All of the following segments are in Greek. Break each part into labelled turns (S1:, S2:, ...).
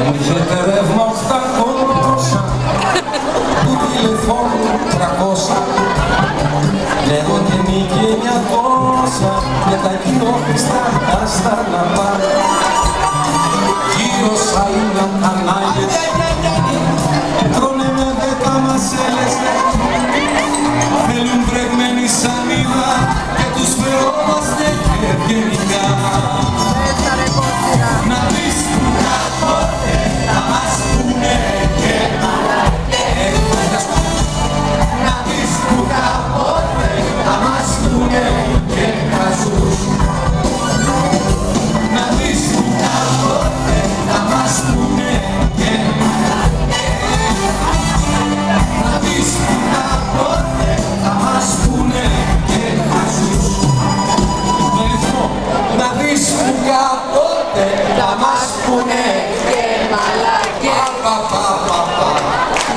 S1: Μου είχετε ρεύμα 800, του τηλεφώνου 300, λέγονται νίκη 900, και τα κοινόχρηστα κάστα να πάνε. Γύρω σαΐνα κανάλιες, τρώνε με δέκα μασέλες, θέλουν βρεγμένη σανίδα και τους φερόμαστε και ευγενικά. Να δεις που κάποτε θα μας πούνε και μαλακές. Να δεις που κάποτε θα μας πούνε και χαζούς. Να δεις που κάποτε θα μας πούνε και μαλακές. Να δεις που κάποτε θα μας πούνε και χαζούς. Να δεις που κάποτε θα μας πούνε και μαλακές.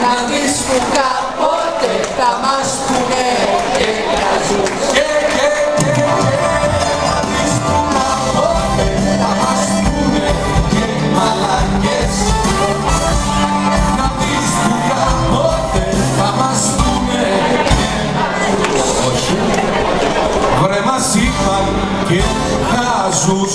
S1: Να δεις που κάποτε θα μας πούνε και χαζούς. Να δεις που κάποτε θα μας πούνε και μαλακές. Να δεις που κάποτε θα μας πούνε και χαζούς. Όχι, βρε μας είπαν και χαζούς.